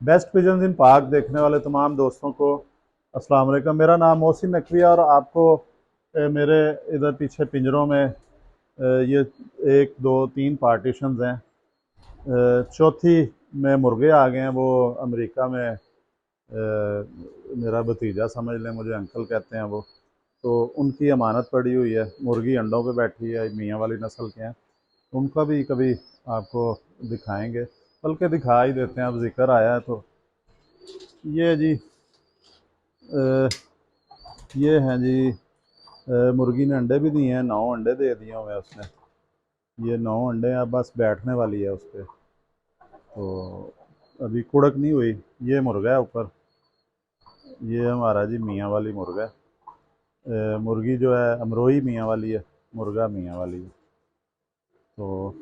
Best pigeons इन पाक देखने वाले तमाम दोस्तों को अस्सलाम वालेकुम। मेरा नाम मोहसिन नकवी है और आपको मेरे इधर पीछे पिंजरों में ये एक दो तीन पार्टीशंस हैं। चौथी में मुर्गे आ गए हैं। वो अमेरिका में मेरा भतीजा समझ लें, मुझे अंकल कहते हैं वो। तो उनकी अमानत पड़ी हुई है, मुर्गी अंडों पे बैठी है, मियाँ वाली नस्ल के हैं। उनका भी कभी आपको दिखाएंगे, बल्कि दिखा ही देते हैं, अब जिक्र आया है तो। ये जी ये हैं जी, मुर्गी ने अंडे भी दिए हैं, 9 अंडे दे दिए हुए हैं उसने। ये 9 अंडे हैं, अब बस बैठने वाली है उस पर। तो अभी कुड़क नहीं हुई। ये मुर्गा है ऊपर, ये हमारा जी मियाँ वाली मुर्गा है। मुर्गी जो है अमरोही मियाँ वाली है, मुर्गा मियाँ वाली है। तो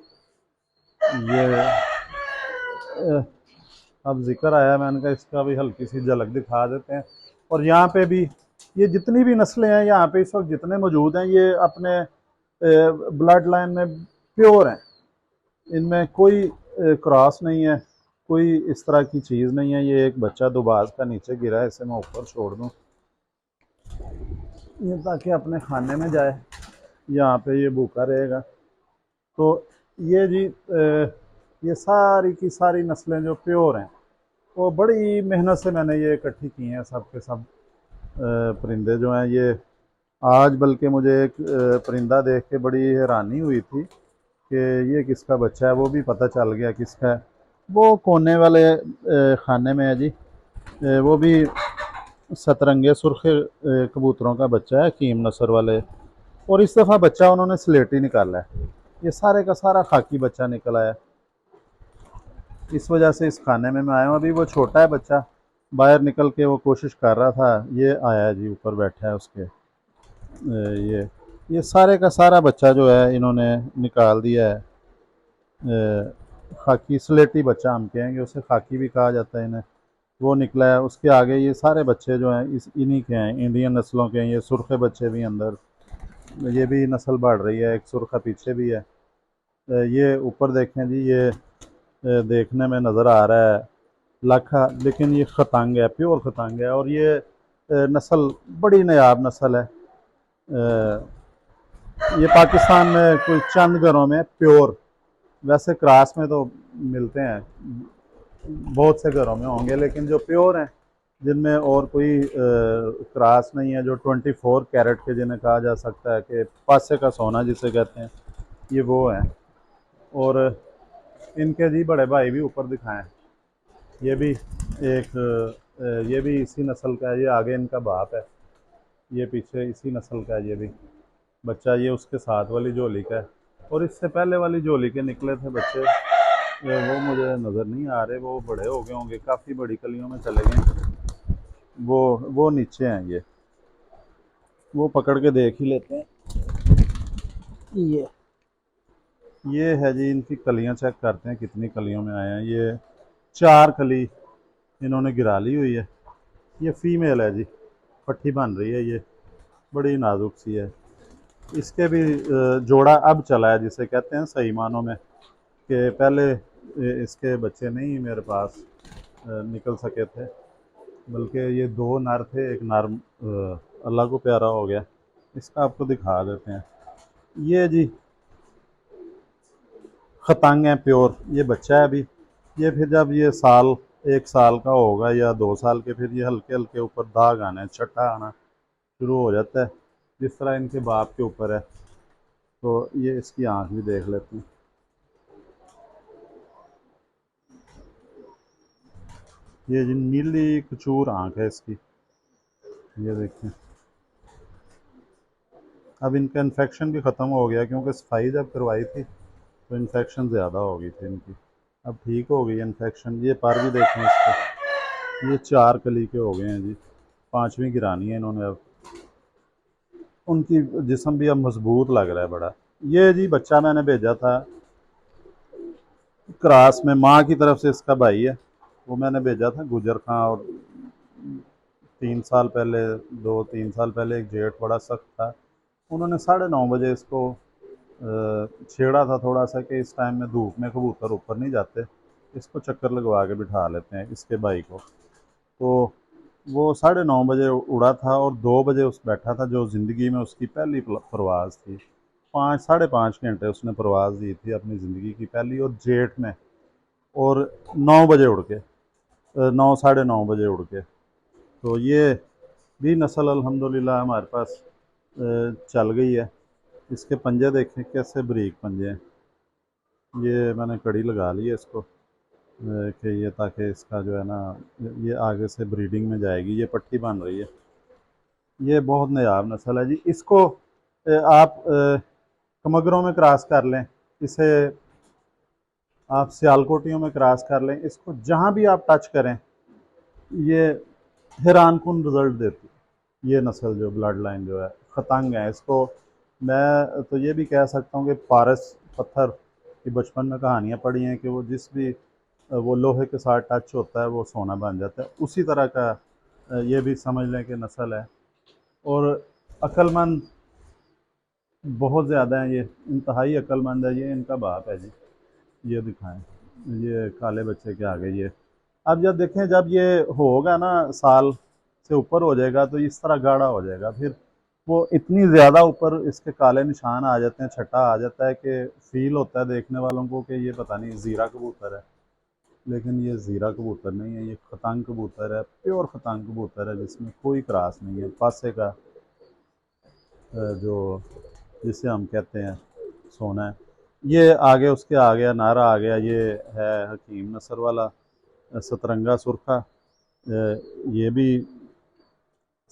ये अब जिक्र आया, मैंने कहा इसका भी हल्की सी झलक दिखा देते हैं। और यहाँ पे भी ये जितनी भी नस्लें हैं यहाँ पे इस वक्त जितने मौजूद हैं, ये अपने ब्लड लाइन में प्योर हैं। इनमें कोई क्रॉस नहीं है, कोई इस तरह की चीज़ नहीं है। ये एक बच्चा दुबाज का नीचे गिरा है, इसे मैं ऊपर छोड़ दूँ ये ताकि अपने खाने में जाए, यहाँ पे ये भूखा रहेगा। तो ये जी ये सारी की सारी नस्लें जो प्योर हैं, वो बड़ी मेहनत से मैंने ये इकट्ठी की हैं। सब के सब परिंदे जो हैं ये, आज बल्कि मुझे एक परिंदा देख के बड़ी हैरानी हुई थी कि ये किसका बच्चा है, वो भी पता चल गया किसका है। वो कोने वाले खाने में है जी। वो भी सतरंगे सुर्ख कबूतरों का बच्चा है, कीम नस्र वाले। और इस दफ़ा बच्चा उन्होंने स्लेटी निकाला है, ये सारे का सारा खाकी बच्चा निकल आया। इस वजह से इस खाने में मैं आया हूँ। अभी वो छोटा है बच्चा, बाहर निकल के वो कोशिश कर रहा था, ये आया जी ऊपर बैठा है उसके। ये सारे का सारा बच्चा जो है इन्होंने निकाल दिया है। खाकी स्लेटी बच्चा हम कहेंगे उसे, खाकी भी कहा जाता है इन्हें। वो निकला है। उसके आगे ये सारे बच्चे जो हैं इस इन्हीं के हैं, इंडियन नस्लों के हैं। ये सुर्खे बच्चे भी अंदर, ये भी नस्ल बढ़ रही है, एक सुर्खा पीछे भी है। ये ऊपर देखें जी, ये देखने में नज़र आ रहा है लाखा, लेकिन ये खतंग है, प्योर खतंग है। और ये नस्ल बड़ी नायाब नस्ल है। ये पाकिस्तान में कोई चंद घरों में प्योर, वैसे क्रास में तो मिलते हैं, बहुत से घरों में होंगे, लेकिन जो प्योर हैं जिनमें और कोई क्रास नहीं है, जो 24 कैरेट के जिन्हें कहा जा सकता है कि पासे का सोना जिसे कहते हैं, ये वो हैं। और इनके जी बड़े भाई भी ऊपर दिखाएं, ये भी एक ये भी इसी नस्ल का है। ये आगे इनका बाप है, ये पीछे इसी नस्ल का है। ये भी बच्चा ये उसके साथ वाली झोली का है। और इससे पहले वाली झोली के निकले थे बच्चे, वो मुझे नज़र नहीं आ रहे, वो बड़े हो गए होंगे, काफ़ी बड़ी कलियों में चले गए। वो नीचे हैं, ये वो पकड़ के देख ही लेते हैं। ये ये है जी, इनकी कलियां चेक करते हैं कितनी कलियों में आए हैं। ये 4 कली इन्होंने गिरा ली हुई है। ये फीमेल है जी, पट्टी बन रही है, ये बड़ी नाजुक सी है। इसके भी जोड़ा अब चला है जिसे कहते हैं सही मानों में, कि पहले इसके बच्चे नहीं मेरे पास निकल सके थे, बल्कि ये 2 नर थे, एक नर अल्लाह को प्यारा हो गया। इसका आपको दिखा देते हैं। ये जी खतंग है प्योर, ये बच्चा है अभी। ये फिर जब ये 1 साल का होगा या 2 साल के, फिर ये हल्के हल्के ऊपर दाग आना, छट्टा आना शुरू हो जाता है, जिस तरह इनके बाप के ऊपर है। तो ये इसकी आँख भी देख लेते हैं। ये जी नीली कचूर आँख है इसकी, ये देखिए। अब इनका इन्फेक्शन भी ख़त्म हो गया, क्योंकि सफाई जब करवाई थी तो इन्फेक्शन ज़्यादा हो गई थी इनकी। अब ठीक हो गई इन्फेक्शन। ये पर भी देखें इसके, ये 4 कली के हो गए हैं जी, 5वीं गिरानी है इन्होंने अब। उनकी जिस्म भी अब मजबूत लग रहा है बड़ा। ये जी बच्चा मैंने भेजा था क्रास में, माँ की तरफ से इसका भाई है, वो मैंने भेजा था गुजर खां। और 3 साल पहले, 2-3 साल पहले एक जेठ बड़ा सख्त था, उन्होंने 9:30 बजे इसको छेड़ा था थोड़ा सा, कि इस टाइम में धूप में कबूतर ऊपर नहीं जाते, इसको चक्कर लगवा के बिठा लेते हैं इसके भाई को। तो वो 9:30 बजे उड़ा था और 2 बजे उस बैठा था, जो ज़िंदगी में उसकी पहली परवाज़ थी। 5 साढ़े 5 घंटे उसने परवाज़ दी थी अपनी ज़िंदगी की पहली, और जेठ में, और 9 बजे उड़ के, 9 साढ़े 9 बजे उड़ के। तो ये भी नस्ल अल्हम्दुलिल्लाह हमारे पास चल गई है। इसके पंजे देखें कैसे बारीक पंजे हैं। ये मैंने कड़ी लगा ली है इसको कि ये, ताकि इसका जो है ना ये आगे से ब्रीडिंग में जाएगी। ये पट्टी बन रही है। ये बहुत नायाब नस्ल है जी। इसको आप कमगरों में क्रॉस कर लें, इसे आप सियालकोटियों में क्रॉस कर लें, इसको जहाँ भी आप टच करें ये हैरान कुन रिज़ल्ट देती है। ये नस्ल जो ब्लड लाइन जो है ख़तंग है। इसको मैं तो ये भी कह सकता हूँ कि पारस पत्थर की बचपन में कहानियाँ पढ़ी हैं कि वो जिस भी वो लोहे के साथ टच होता है वो सोना बन जाता है। उसी तरह का ये भी समझ लें कि नस्ल है। और अक्लमंद बहुत ज़्यादा है, ये इंतहाई अक्लमंद है। ये इनका बाप है जी, ये दिखाएं, ये काले बच्चे के आगे ये। अब जब देखें, जब ये होगा ना साल से ऊपर हो जाएगा तो इस तरह गाढ़ा हो जाएगा, फिर वो इतनी ज़्यादा ऊपर इसके काले निशान आ जाते हैं, छट्टा आ जाता है कि फील होता है देखने वालों को कि ये पता नहीं ज़ीरा कबूतर है। लेकिन ये ज़ीरा कबूतर नहीं है, ये ख़तंग कबूतर है, प्योर ख़तंग कबूतर है जिसमें कोई क्रॉस नहीं है। पासे का जो जिसे हम कहते हैं सोना है। ये आगे, उसके आगे अनारा आ गया। ये है हकीम नसर वाला सतरंगा सुरखा। ये भी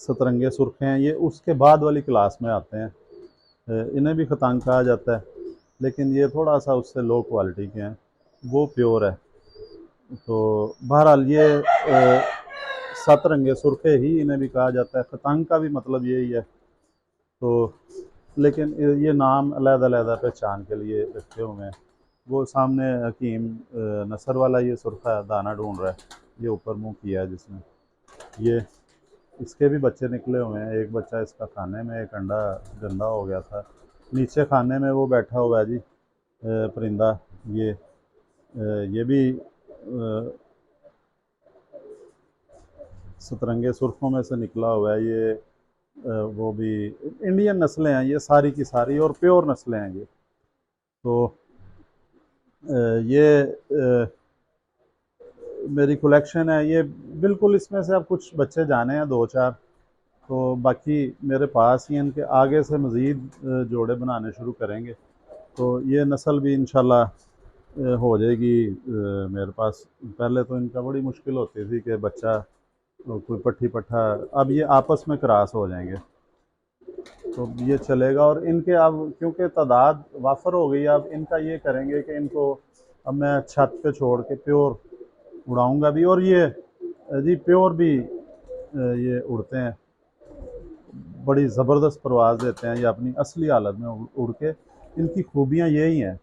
सतरंगे सुरखे हैं। ये उसके बाद वाली क्लास में आते हैं। इन्हें भी खतांग कहा जाता है, लेकिन ये थोड़ा सा उससे लो क्वालिटी के हैं, वो प्योर है। तो बहरहाल ये सतरंगे सुरखे ही इन्हें भी कहा जाता है। खतांग का भी मतलब यही है। तो लेकिन ये नाम अलग-अलग पहचान के लिए रखे हुए हैं। वो सामने हकीम नसर वाला ये सुरखा दाना ढूंढ रहा है, ये ऊपर मुंह किया है जिसने। ये इसके भी बच्चे निकले हुए हैं। एक बच्चा इसका खाने में, एक अंडा गंदा हो गया था। नीचे खाने में वो बैठा हुआ है जी परिंदा। ये भी सतरंगे सुर्खों में से निकला हुआ है। ये वो भी इंडियन नस्लें हैं ये सारी की सारी, और प्योर नस्लें हैं ये। तो ये मेरी कलेक्शन है ये। बिल्कुल इसमें से अब कुछ बच्चे जाने हैं 2-4, तो बाकी मेरे पास ही इनके आगे से मज़ीद जोड़े बनाने शुरू करेंगे। तो ये नस्ल भी इंशाल्लाह हो जाएगी मेरे पास। पहले तो इनका बड़ी मुश्किल होती थी कि बच्चा कोई पट्ठी पट्ठा, अब ये आपस में क्रॉस हो जाएंगे तो ये चलेगा। और इनके अब क्योंकि तादाद वाफर हो गई, अब इनका ये करेंगे कि इनको अब मैं छत पे छोड़ के प्योर उड़ाऊंगा भी। और ये जी प्योर भी ये उड़ते हैं, बड़ी ज़बरदस्त परवाज़ देते हैं ये अपनी असली हालत में उड़ के। इनकी खूबियाँ यही हैं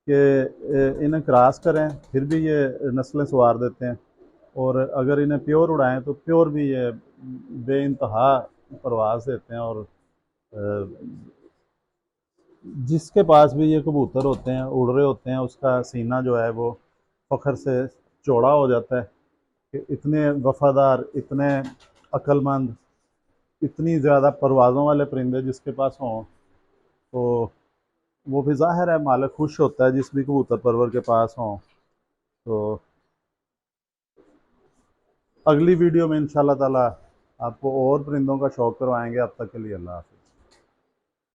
कि इन्हें क्रॉस करें फिर भी ये नस्लें संवार देते हैं, और अगर इन्हें प्योर उड़ाएं तो प्योर भी ये बेइंतहा परवाज़ देते हैं। और जिसके पास भी ये कबूतर होते हैं, उड़ रहे होते हैं, उसका सीना जो है वो फ़ख्र से चौड़ा हो जाता है कि इतने वफ़ादार, इतने अक्लमंद, इतनी ज़्यादा परवाज़ों वाले परिंदे जिसके पास हों, तो वो भी ज़ाहिर है मालिक खुश होता है जिस भी कबूतर परवर के पास हों। तो अगली वीडियो में इंशाल्लाह ताला आपको और परिंदों का शौक़ करवाएंगे। अब तक के लिए अल्लाह हाफ़िज़।